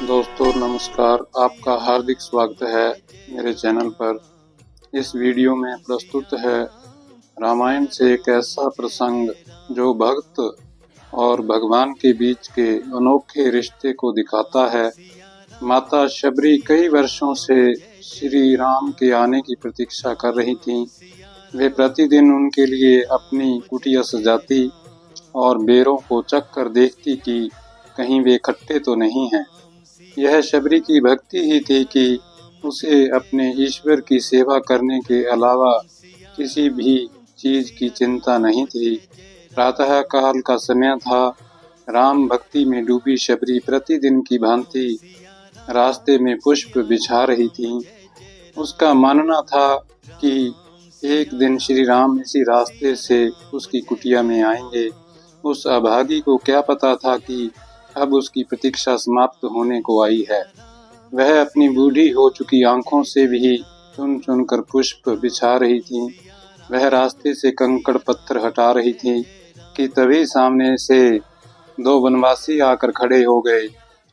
दोस्तों नमस्कार, आपका हार्दिक स्वागत है मेरे चैनल पर। इस वीडियो में प्रस्तुत है रामायण से एक ऐसा प्रसंग जो भक्त और भगवान के बीच के अनोखे रिश्ते को दिखाता है। माता शबरी कई वर्षों से श्री राम के आने की प्रतीक्षा कर रही थीं। वे प्रतिदिन उनके लिए अपनी कुटिया सजाती और बेरों को चख कर देखती कि कहीं वे खट्टे तो नहीं हैं। यह शबरी की भक्ति ही थी कि उसे अपने ईश्वर की सेवा करने के अलावा किसी भी चीज की चिंता नहीं थी। प्रातः काल का समय था। राम भक्ति में डूबी शबरी प्रतिदिन की भांति रास्ते में पुष्प बिछा रही थी। उसका मानना था कि एक दिन श्री राम इसी रास्ते से उसकी कुटिया में आएंगे। उस अभागी को क्या पता था कि अब उसकी प्रतीक्षा समाप्त होने को आई है। वह अपनी बूढ़ी हो चुकी आंखों से भी चुन चुन कर पुष्प बिछा रही थी। वह रास्ते से कंकड़ पत्थर हटा रही थी कि तभी सामने से दो वनवासी आकर खड़े हो गए।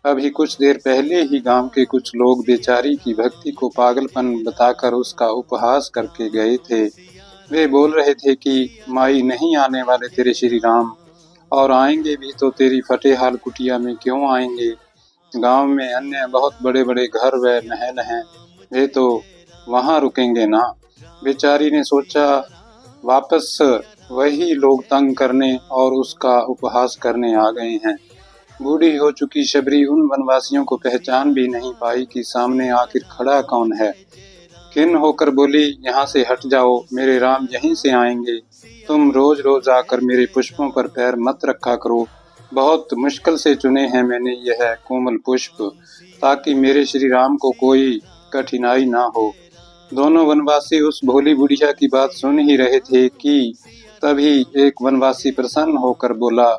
अभी कुछ देर पहले ही गांव के कुछ लोग बेचारी की भक्ति को पागलपन बताकर उसका उपहास करके गए थे। वे बोल रहे थे कि माई नहीं आने वाले तेरे श्री राम, और आएंगे भी तो तेरी फटेहाल कुटिया में क्यों आएंगे। गांव में अन्य बहुत बड़े बड़े घर व महल हैं, वे तो वहां रुकेंगे ना। बेचारी ने सोचा वापस वही लोग तंग करने और उसका उपहास करने आ गए हैं। बूढ़ी हो चुकी शबरी उन वनवासियों को पहचान भी नहीं पाई कि सामने आखिर खड़ा कौन है। खिन्न होकर बोली, यहाँ से हट जाओ, मेरे राम यहीं से आएंगे। तुम रोज रोज आकर मेरे पुष्पों पर पैर मत रखा करो। बहुत मुश्किल से चुने हैं मैंने यह कोमल पुष्प, ताकि मेरे श्री राम को कोई कठिनाई ना हो। दोनों वनवासी उस भोली बुढ़िया की बात सुन ही रहे थे कि तभी एक वनवासी प्रसन्न होकर बोला,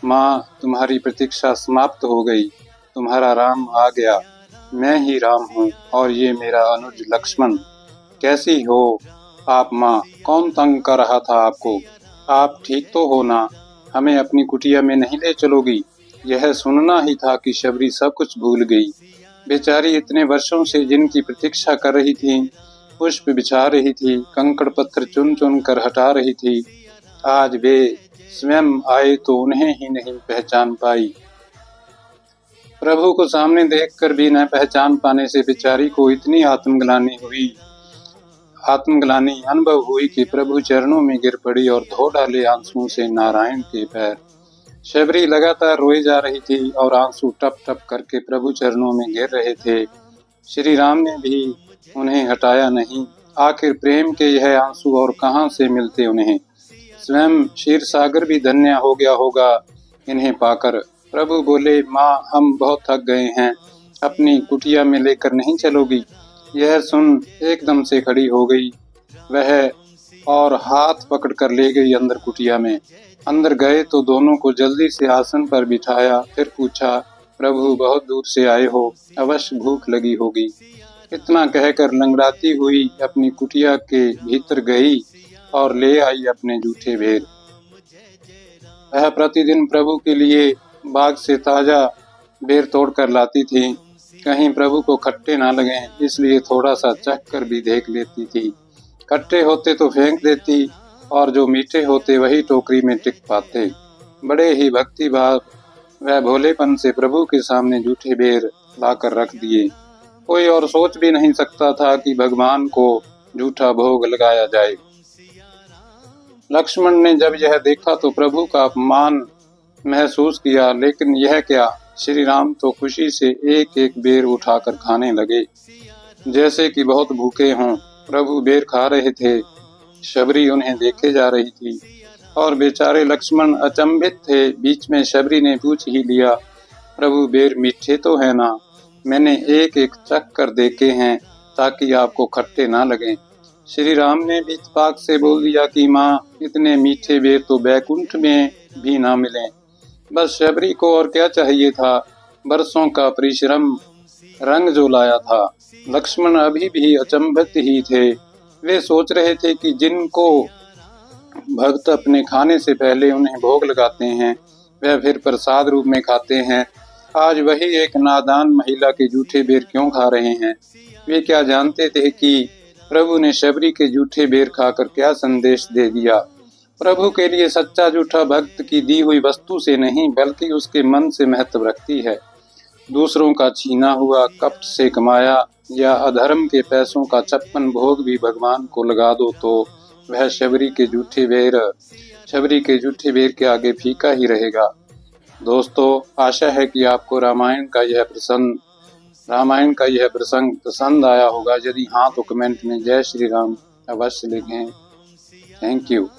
माँ तुम्हारी प्रतीक्षा समाप्त हो गई, तुम्हारा राम आ गया। मैं ही राम हूँ और ये मेरा अनुज लक्ष्मण। कैसी हो आप माँ? कौन तंग कर रहा था आपको? आप ठीक तो हो ना? हमें अपनी कुटिया में नहीं ले चलोगी? यह सुनना ही था कि शबरी सब कुछ भूल गई। बेचारी इतने वर्षों से जिनकी प्रतीक्षा कर रही थी, पुष्प बिछा रही थी, कंकड़ पत्थर चुन चुन कर हटा रही थी, आज वे स्वयं आए तो उन्हें ही नहीं पहचान पाई। प्रभु को सामने देखकर भी न पहचान पाने से बेचारी को इतनी आत्मग्लानि अनुभव हुई कि प्रभु चरणों में गिर पड़ी और धो डाले आंसुओं से नारायण के पैर। शबरी लगातार रोई जा रही थी और आंसू टप टप करके प्रभु चरणों में गिर रहे थे। श्री राम ने भी उन्हें हटाया नहीं। आखिर प्रेम के यह आंसू और कहां से मिलते उन्हें। स्वयं क्षीर सागर भी धन्य हो गया होगा इन्हें पाकर। प्रभु बोले, माँ हम बहुत थक गए हैं, अपनी कुटिया में लेकर नहीं चलोगी? यह सुन एकदम से खड़ी हो गई वह और हाथ पकड़कर ले गई अंदर कुटिया में। अंदर गए तो दोनों को जल्दी से आसन पर बिठाया। फिर पूछा, प्रभु बहुत दूर से आए हो, अवश्य भूख लगी होगी। इतना कहकर लंगड़ाती हुई अपनी कुटिया के भीतर गई और ले आई अपने जूठे बेर। वह प्रतिदिन प्रभु के लिए बाग से ताजा बेर तोड़कर लाती थी। कहीं प्रभु को खट्टे ना लगे इसलिए थोड़ा सा चख कर भी देख लेती थी। खट्टे होते तो फेंक देती और जो मीठे होते वही टोकरी में टिक पाते। बड़े ही भक्ति भाव व भोलेपन से प्रभु के सामने जूठे बेर लाकर रख दिए। कोई और सोच भी नहीं सकता था कि भगवान को जूठा भोग लगाया जाए। लक्ष्मण ने जब यह देखा तो प्रभु का अपमान महसूस किया, लेकिन यह क्या, श्री राम तो खुशी से एक एक बेर उठाकर खाने लगे जैसे कि बहुत भूखे हों। प्रभु बेर खा रहे थे, शबरी उन्हें देखे जा रही थी और बेचारे लक्ष्मण अचंभित थे। बीच में शबरी ने पूछ ही लिया, प्रभु बेर मीठे तो है ना? मैंने एक एक चख कर देखे हैं ताकि आपको खट्टे ना लगें। श्री राम ने भी इत्तेफाक से बोल दिया कि माँ इतने मीठे बेर तो बैकुंठ में भी ना मिलें। बस शबरी को और क्या चाहिए था, बरसों का परिश्रम रंग जो लाया था। लक्ष्मण अभी भी अचंभित ही थे। वे सोच रहे थे कि जिनको भक्त अपने खाने से पहले उन्हें भोग लगाते हैं वह फिर प्रसाद रूप में खाते हैं, आज वही एक नादान महिला के जूठे बेर क्यों खा रहे हैं? वे क्या जानते थे कि प्रभु ने शबरी के जूठे बेर खाकर क्या संदेश दे दिया? प्रभु के लिए सच्चा जूठा भक्त की दी हुई वस्तु से नहीं बल्कि उसके मन से महत्व रखती है। दूसरों का छीना हुआ कपट से कमाया या अधर्म के पैसों का 56 भोग भी भगवान को लगा दो तो वह शबरी के जूठे बेर के आगे फीका ही रहेगा। दोस्तों, आशा है कि आपको रामायण का यह प्रसंग पसंद आया होगा। यदि हाँ तो कमेंट में जय श्री राम अवश्य लिखें। Thank you.